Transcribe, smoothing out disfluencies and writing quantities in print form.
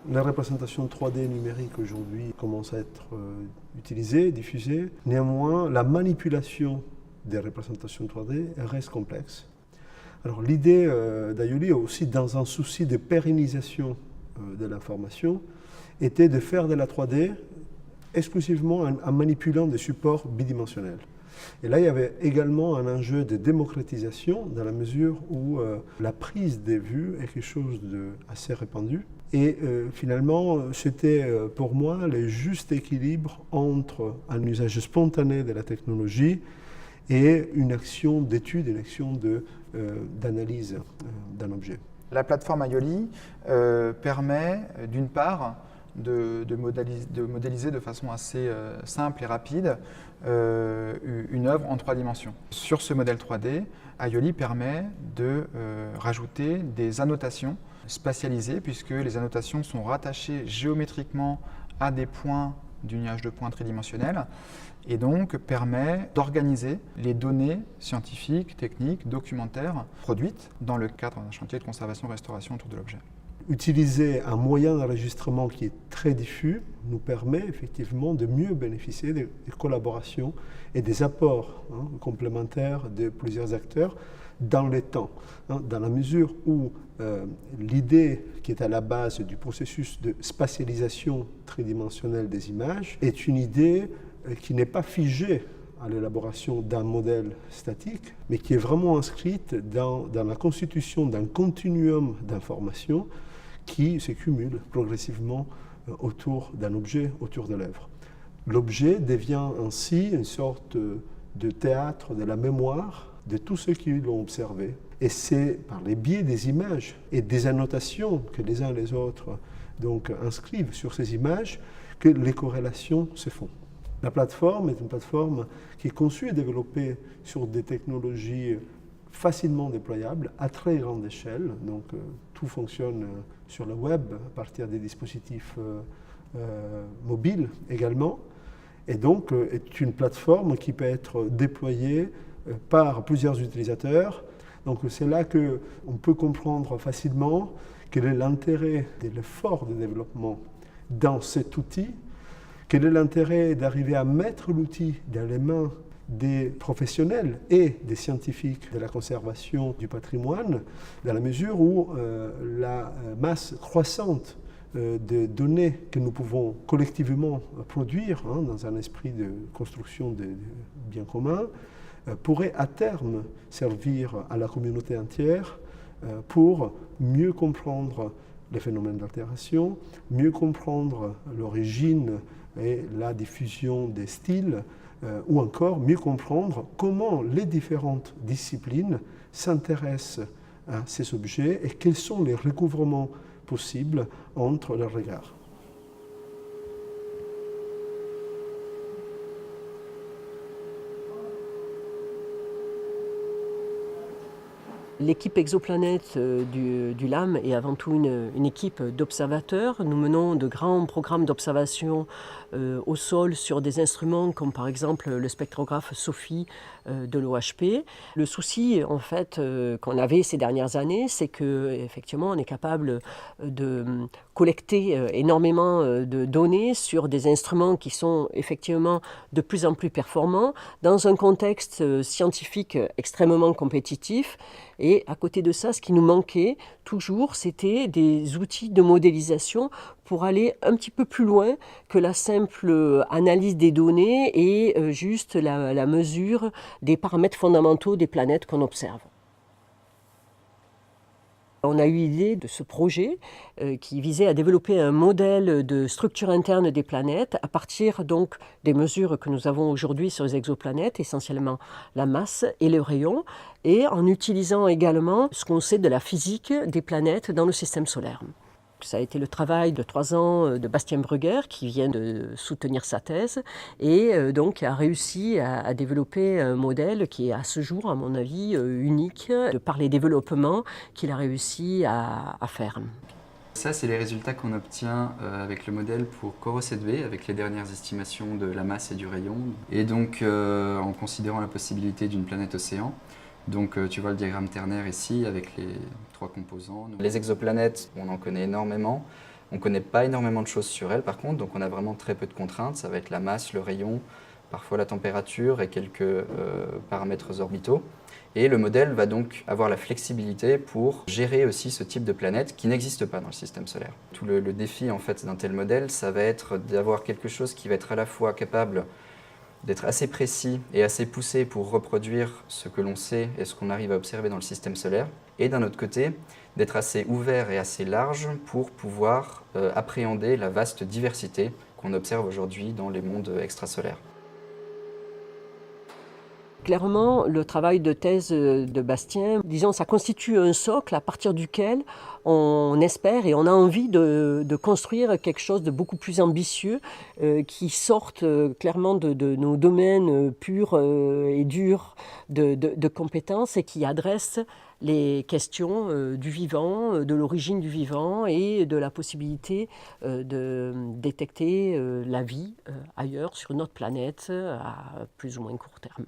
La représentation 3D numérique aujourd'hui commence à être utilisée, diffusée. Néanmoins, la manipulation des représentations 3D reste complexe. Alors l'idée d'Aioli, aussi dans un souci de pérennisation de l'information, était de faire de la 3D exclusivement en manipulant des supports bidimensionnels. Et là, il y avait également un enjeu de démocratisation dans la mesure où la prise des vues est quelque chose d'assez répandu. Et finalement, c'était pour moi le juste équilibre entre un usage spontané de la technologie et une action d'étude, une action d'analyse d'un objet. La plateforme Aioli permet d'une part de modéliser de façon assez simple et rapide une œuvre en 3 dimensions. Sur ce modèle 3D, Aioli permet de rajouter des annotations spatialisées puisque les annotations sont rattachées géométriquement à des points du nuage de points tridimensionnel et donc permet d'organiser les données scientifiques, techniques, documentaires produites dans le cadre d'un chantier de conservation-restauration autour de l'objet. Utiliser un moyen d'enregistrement qui est très diffus nous permet effectivement de mieux bénéficier des collaborations et des apports complémentaires de plusieurs acteurs dans les temps, dans la mesure où l'idée qui est à la base du processus de spatialisation tridimensionnelle des images est une idée qui n'est pas figée à l'élaboration d'un modèle statique, mais qui est vraiment inscrite dans la constitution d'un continuum d'informations qui se cumule progressivement autour d'un objet, autour de l'œuvre. L'objet devient ainsi une sorte de théâtre de la mémoire de tous ceux qui l'ont observé. Et c'est par les biais des images et des annotations que les uns et les autres donc, inscrivent sur ces images que les corrélations se font. La plateforme est une plateforme qui est conçue et développée sur des technologies facilement déployables à très grande échelle. Donc tout fonctionne sur le web à partir des dispositifs mobiles également. Et donc est une plateforme qui peut être déployée par plusieurs utilisateurs. Donc c'est là qu'on peut comprendre facilement quel est l'intérêt de l'effort de développement dans cet outil. Quel est l'intérêt d'arriver à mettre l'outil dans les mains des professionnels et des scientifiques de la conservation du patrimoine, dans la mesure où la masse croissante de données que nous pouvons collectivement produire dans un esprit de construction de biens communs pourrait à terme servir à la communauté entière pour mieux comprendre les phénomènes d'altération, mieux comprendre l'origine et la diffusion des styles, ou encore mieux comprendre comment les différentes disciplines s'intéressent à ces objets et quels sont les recouvrements possibles entre leurs regards. L'équipe Exoplanète du LAM est avant tout une équipe d'observateurs. Nous menons de grands programmes d'observation au sol sur des instruments comme par exemple le spectrographe SOFIE de l'OHP. Le souci en fait qu'on avait ces dernières années, c'est qu'effectivement on est capable de collecter énormément de données sur des instruments qui sont effectivement de plus en plus performants dans un contexte scientifique extrêmement compétitif. Et à côté de ça, ce qui nous manquait toujours, c'était des outils de modélisation pour aller un petit peu plus loin que la simple analyse des données et juste la mesure des paramètres fondamentaux des planètes qu'on observe. On a eu l'idée de ce projet qui visait à développer un modèle de structure interne des planètes à partir donc des mesures que nous avons aujourd'hui sur les exoplanètes, essentiellement la masse et le rayon, et en utilisant également ce qu'on sait de la physique des planètes dans le système solaire. Ça a été le travail de 3 ans de Bastien Brugger qui vient de soutenir sa thèse et donc a réussi à développer un modèle qui est à ce jour, à mon avis, unique de par les développements qu'il a réussi à faire. Ça, c'est les résultats qu'on obtient avec le modèle pour Coro 7b, avec les dernières estimations de la masse et du rayon. Et donc, en considérant la possibilité d'une planète océan. Donc tu vois le diagramme ternaire ici avec les 3 composants. Les exoplanètes, on en connaît énormément. On ne connaît pas énormément de choses sur elle par contre, donc on a vraiment très peu de contraintes. Ça va être la masse, le rayon, parfois la température et quelques paramètres orbitaux. Et le modèle va donc avoir la flexibilité pour gérer aussi ce type de planète qui n'existe pas dans le système solaire. Tout le défi en fait d'un tel modèle, ça va être d'avoir quelque chose qui va être à la fois capable d'être assez précis et assez poussé pour reproduire ce que l'on sait et ce qu'on arrive à observer dans le système solaire, et d'un autre côté, d'être assez ouvert et assez large pour pouvoir appréhender la vaste diversité qu'on observe aujourd'hui dans les mondes extrasolaires. Clairement, le travail de thèse de Bastien, disons, ça constitue un socle à partir duquel on espère et on a envie de construire quelque chose de beaucoup plus ambitieux qui sorte clairement de nos domaines purs et durs de compétences et qui adresse les questions du vivant, de l'origine du vivant et de la possibilité de détecter la vie ailleurs sur notre planète à plus ou moins court terme.